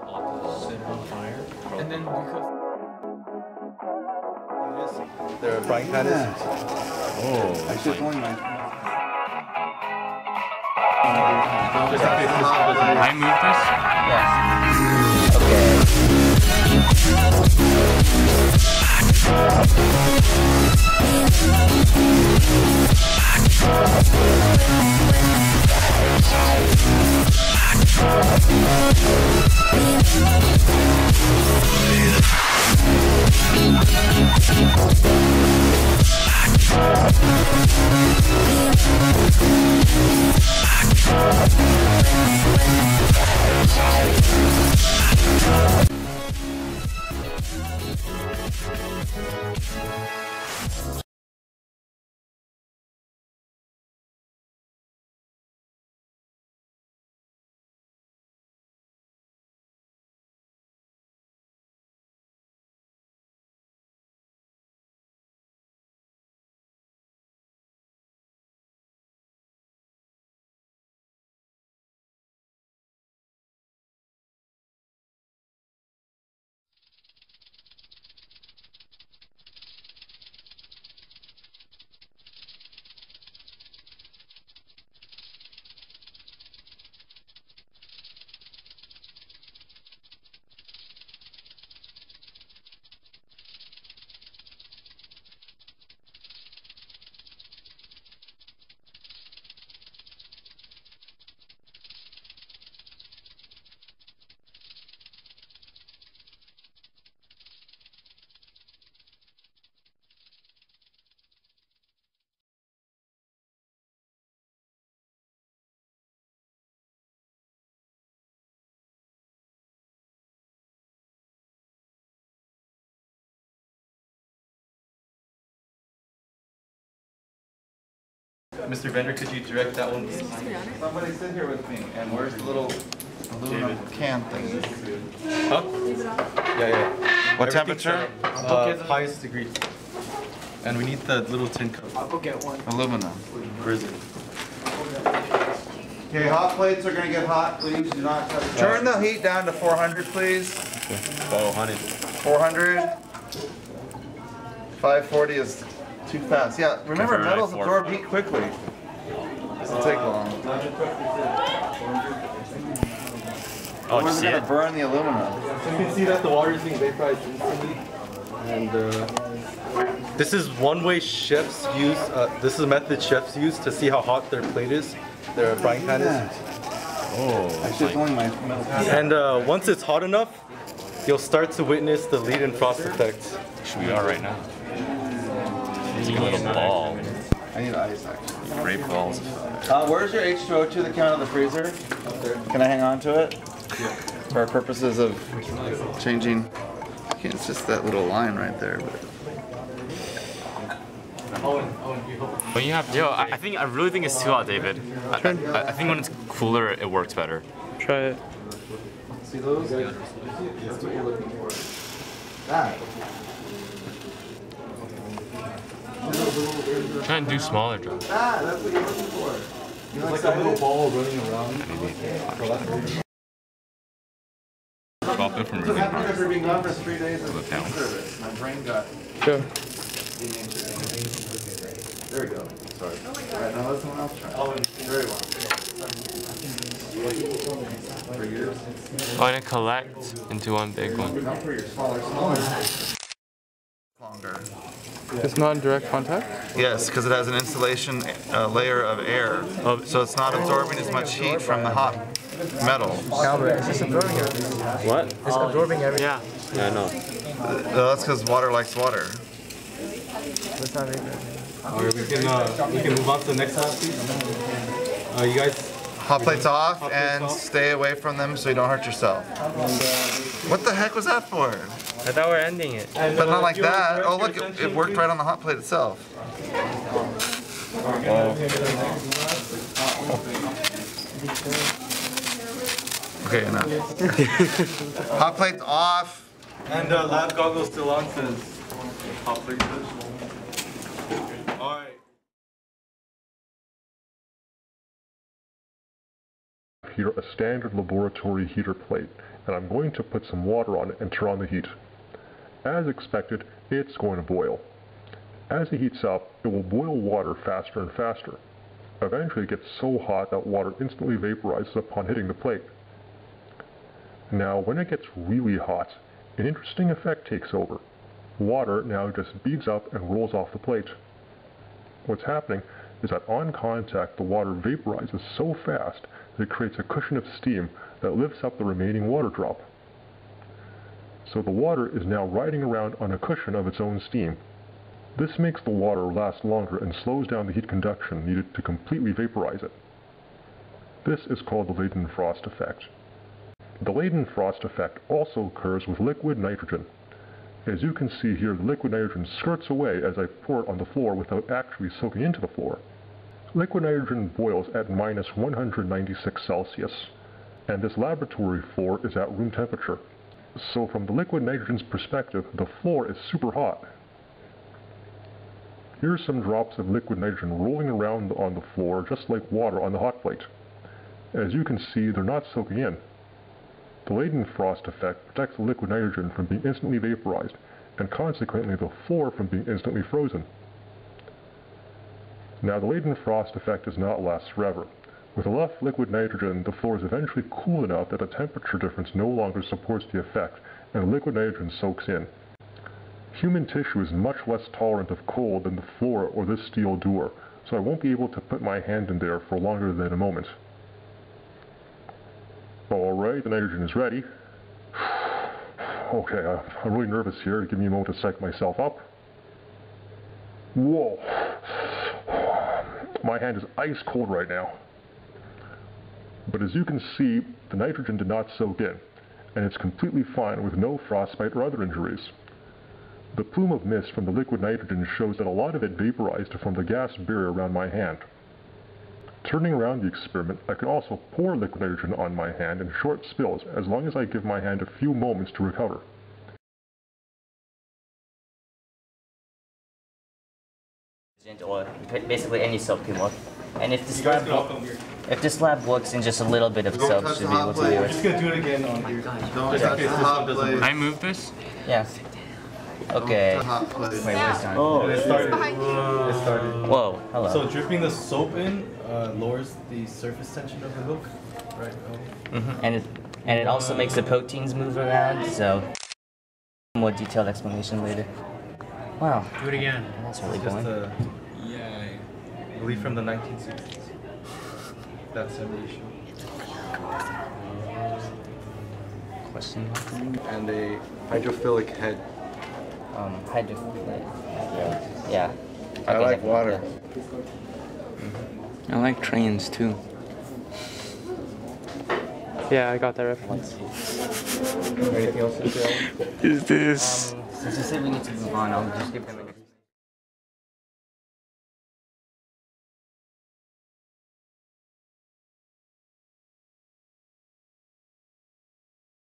Set it on fire. And then because they're frying pan is. Oh. Actually, it's only mine. I moved this? Yes. Mr. Vendor, could you direct that one? Somebody sit here with me. And where's the little aluminum can thing? Huh? Yeah. What temperature? Highest degree. And we need the little tin cup. I'll go get one. Aluminum. Where is it? Okay, hot plates are gonna get hot. Please do not touch. Turn the heat down to 400, please. Oh, honey. 400. 540 is too fast. Yeah, remember metals absorb heat quickly. Doesn't take long. Oh, Or is it gonna burn the aluminum? So you can see that the water is being vaporized instantly. And this is one way chefs use, this is a method chefs use to see how hot their plate is, their frying pan is. Oh. Actually, it's only my metal pan. And once it's hot enough, you'll start to witness the Leiden frost effect. Which we are right now. It's like a little ball. I need ice, actually. Grape balls. Where's your H2O2 that came out of the freezer? Can I hang on to it? Yeah. For our purposes of changing. Okay, it's just that little line right there. But When you have, I really think it's too hot, David. I think when it's cooler, it works better. Try it. see those? That's what you're looking for. That. Try and do smaller drops. That's what you're looking for. You like a little ball running around. Drop it from That's what happened after being gone for 3 days of Flip down. service. My brain got. Go. There we go. Sorry. Alright, now let someone else try. Oh, very well. For yours? I'm going to collect into one big one. Not for your smaller. Longer. It's not in direct contact? Yes, because it has an insulation layer of air. So it's not absorbing as much heat from the hot metal. Albert, it's just absorbing everything. What? It's absorbing everything. Yeah. Yeah, I know. That's because water likes water. That's not very good. Alright, we can move on to the next half, please. You guys. Hot plates off and stay away from them so you don't hurt yourself. What the heck was that for? I thought we were ending it. But not like that. Oh look, it worked right on the hot plate itself. Okay, enough. Hot plates off. And lab goggles still on says hot plate push. Alright. here a standard laboratory heater plate, and I'm going to put some water on it and turn on the heat. As expected, it's going to boil. As it heats up, it will boil water faster and faster. Eventually it gets so hot that water instantly vaporizes upon hitting the plate. Now when it gets really hot, an interesting effect takes over. Water now just beads up and rolls off the plate. What's happening is that on contact the water vaporizes so fast that it creates a cushion of steam that lifts up the remaining water drop. So the water is now riding around on a cushion of its own steam. This makes the water last longer and slows down the heat conduction needed to completely vaporize it. This is called the Leiden frost effect. The Leiden frost effect also occurs with liquid nitrogen. As you can see here, the liquid nitrogen skirts away as I pour it on the floor without actually soaking into the floor. Liquid nitrogen boils at minus 196 Celsius, and this laboratory floor is at room temperature. So from the liquid nitrogen's perspective, the floor is super hot. Here's some drops of liquid nitrogen rolling around on the floor just like water on the hot plate. As you can see, they're not soaking in. The Leiden frost effect protects the liquid nitrogen from being instantly vaporized, and consequently the floor from being instantly frozen. Now the Leiden frost effect does not last forever. With enough liquid nitrogen, the floor is eventually cool enough that the temperature difference no longer supports the effect, and the liquid nitrogen soaks in. Human tissue is much less tolerant of cold than the floor or this steel door, so I won't be able to put my hand in there for longer than a moment. Alright, the nitrogen is ready. Okay, I'm really nervous here. Give me a moment to psych myself up. Whoa! My hand is ice cold right now. But as you can see, the nitrogen did not soak in, and it's completely fine with no frostbite or other injuries. The plume of mist from the liquid nitrogen shows that a lot of it vaporized from the gas barrier around my hand. Turning around the experiment, I can also pour liquid nitrogen on my hand in short spills as long as I give my hand a few moments to recover. Or basically any soap can work. And if this lab works in just a little bit of soap, should be able to do it. I'm just gonna do it again on here. Can I move this? Yeah. Okay. Wait, where's it? Oh, it started. It started. Whoa, hello. So dripping the soap in lowers the surface tension of the milk, right? And it also makes the proteins move around, so more detailed explanation later. Wow. Do it again. That's really Just going. I believe from the 1960s. That separation. Question? And a hydrophilic head. Hydrophilic. Yeah. I Okay, like water. I like trains too. Yeah, I got that reference. Anything else to say? Is this? Since you said we need to move on, I'll just give them a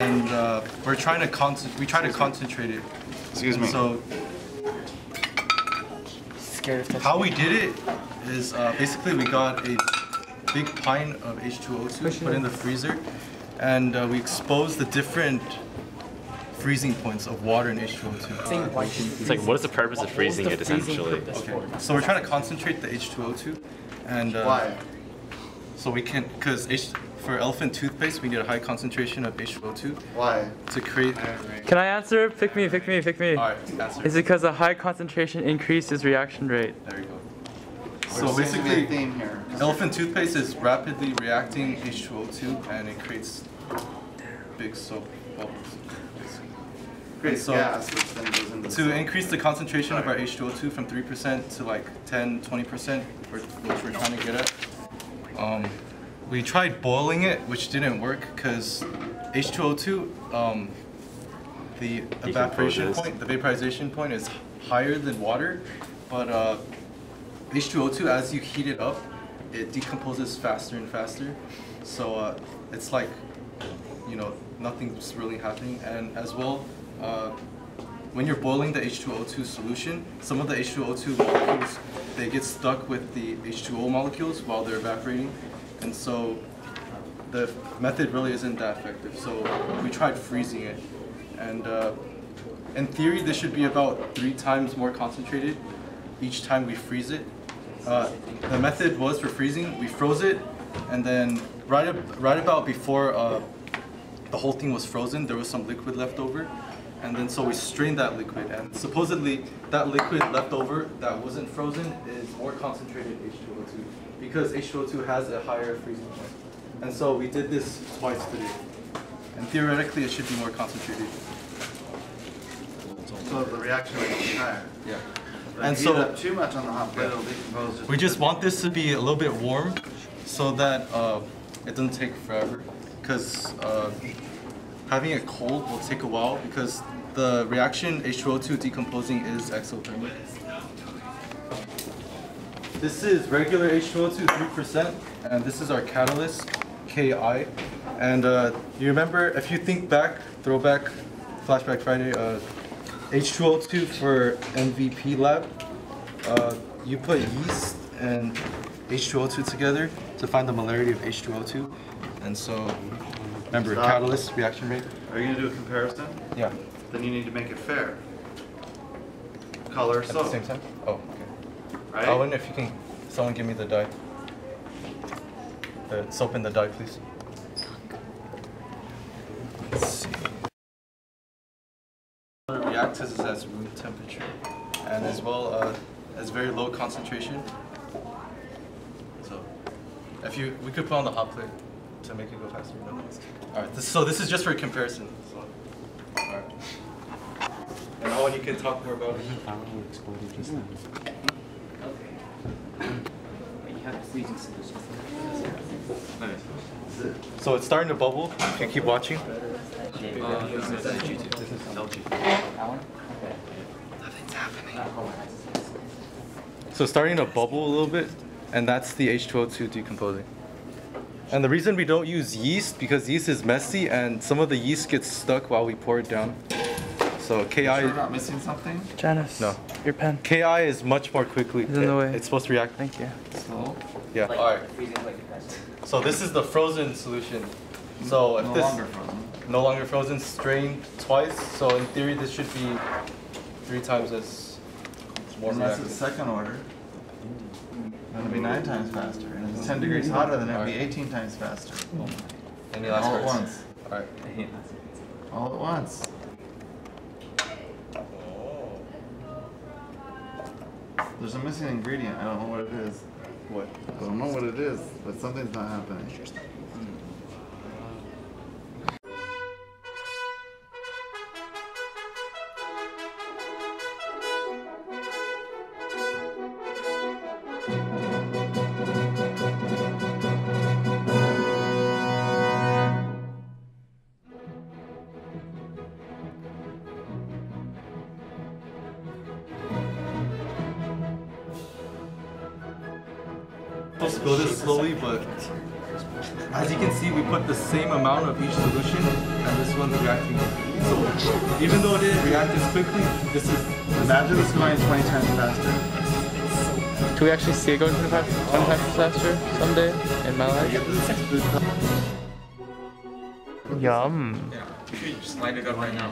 And we try to concentrate it. Excuse me. So how we did it is basically we got a big pint of H2O2, put in the freezer, and we exposed the different freezing points of water and H2O2. It's like, what is the purpose of freezing it essentially? Okay. So we're trying to concentrate the H2O2, and Why? so we can, because for elephant toothpaste we need a high concentration of H2O2 Why? to create. Can I answer? Pick me, pick me, pick me. All right, answer. Is it because a high concentration increases reaction rate? There you go. So So basically, theme here. elephant toothpaste is rapidly reacting H2O2 and it creates big soap bubbles. Creates so gas, which then goes into the To soap. increase the concentration of our H2O2 from 3% to like 10-20%, which we're trying to get at, we tried boiling it, which didn't work because H2O2, the evaporation point, the vaporization point is higher than water, but H2O2, as you heat it up, it decomposes faster and faster. So it's like, you know, nothing's really happening. And as well, when you're boiling the H2O2 solution, some of the H2O2 molecules, they get stuck with the H2O molecules while they're evaporating. And so the method really isn't that effective. So we tried freezing it, and in theory this should be about 3 times more concentrated each time we freeze it. The method was for freezing, we froze it, and then right about before the whole thing was frozen, there was some liquid left over, and then so we strained that liquid, and supposedly that liquid left over that wasn't frozen is more concentrated H2O2 because H2O2 has a higher freezing point. And so we did this twice today, and theoretically it should be more concentrated. So the reaction rate is higher. Yeah. But And if you so heat up too much on the hot plate, it'll decompose. we just want this to be a little bit warm so that it doesn't take forever, because having it cold will take a while because the reaction H2O2 decomposing is exothermic. This is regular H2O2 3%, and this is our catalyst, Ki. And you remember, if you think back, throwback, Flashback Friday, H2O2 for MVP lab, you put yeast and H2O2 together to find the molarity of H2O2. And so, remember, catalyst reaction rate? Are you going to do a comparison? Yeah. Then you need to make it fair. Color At the soap. same time? Oh, okay. Right? Owen, if you can, someone give me the dye. The soap and the dye, please. Let's see. Reactors is at room temperature, and as well as very low concentration. So, we could put on the hot plate to make it go faster. All right. So this is just for comparison. So, all right. And Owen, you can talk more about it. So it's starting to bubble. You can keep watching. So it's starting to bubble a little bit, and that's the H2O2 decomposing. And the reason we don't use yeast, because yeast is messy and some of the yeast gets stuck while we pour it down. So Ki. Sure we're not missing something? Janice. No. Your pen. Ki is much more quickly. It's in the way. It's supposed to react. Thank you. Slow. Yeah. Like, All right. freezing like a fast. So this is the frozen solution. So if No this longer frozen. no longer frozen, strained twice. So in theory, this should be 3 times as more Unless reactive. it's second order. Then it'll be 9 times faster. And if it's 10 degrees hotter, then it'll be 18 times faster. Any last All at words? once. All right. All at once. There's a missing ingredient. I don't know what it is. What? I don't know what it is, but something's not happening. Supposed to go this slowly, but as you can see, we put the same amount of each solution, and this one's reacting. So even though it didn't react as quickly, this is. Imagine this going 20 times faster. Can we actually see it going 25 times faster someday in my life? Yum. You just light it up right now.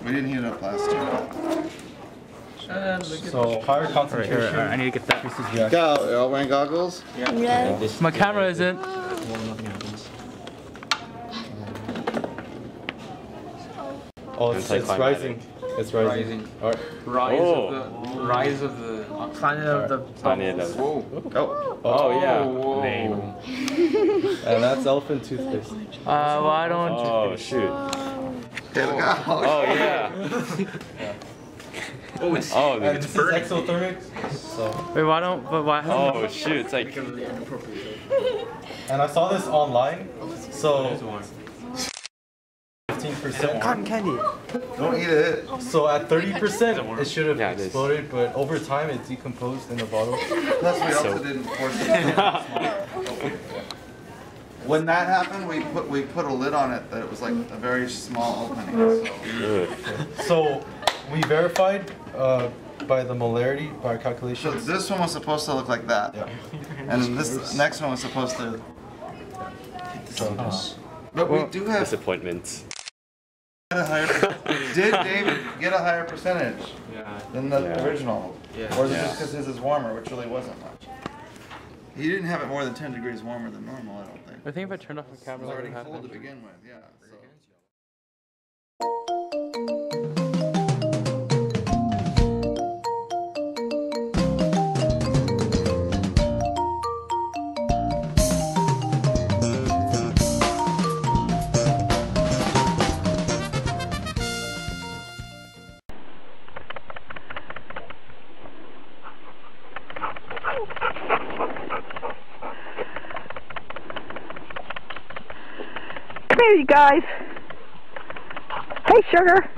We didn't heat it up last year. So higher concentration. I need to get that. Go, you're all wearing goggles? My camera isn't. Oh, it's rising. It's rising. All right. Rise of the planet of the Planet of. Oh yeah. Name. And that's elephant toothpaste. Why don't you? Oh shoot. Okay, look out. Oh yeah. Oh, it's Oh, And this is exothermic. So. Wait, why don't? But why? oh shoot. It's like. And I saw this online. So 15%. Cotton candy. Don't eat it. So at 30%, it should have Yeah, it is. exploded, but over time, it decomposed in the bottle. Plus, we also didn't force it. When that happened, we put a lid on it that it was like a very small opening. So. Good. So we verified by the molarity, by our So calculations. this one was supposed to look like that. Yeah. And this next one was supposed to But we do have disappointment. a higher. Did David get a higher percentage than the original? Yeah. Or is it just because his is warmer, which really wasn't much? He didn't have it more than 10 degrees warmer than normal, I don't think. I think if I turned off the camera, It was what already would cold happen? to begin with, yeah. So. Come here, you guys. Hey, sugar.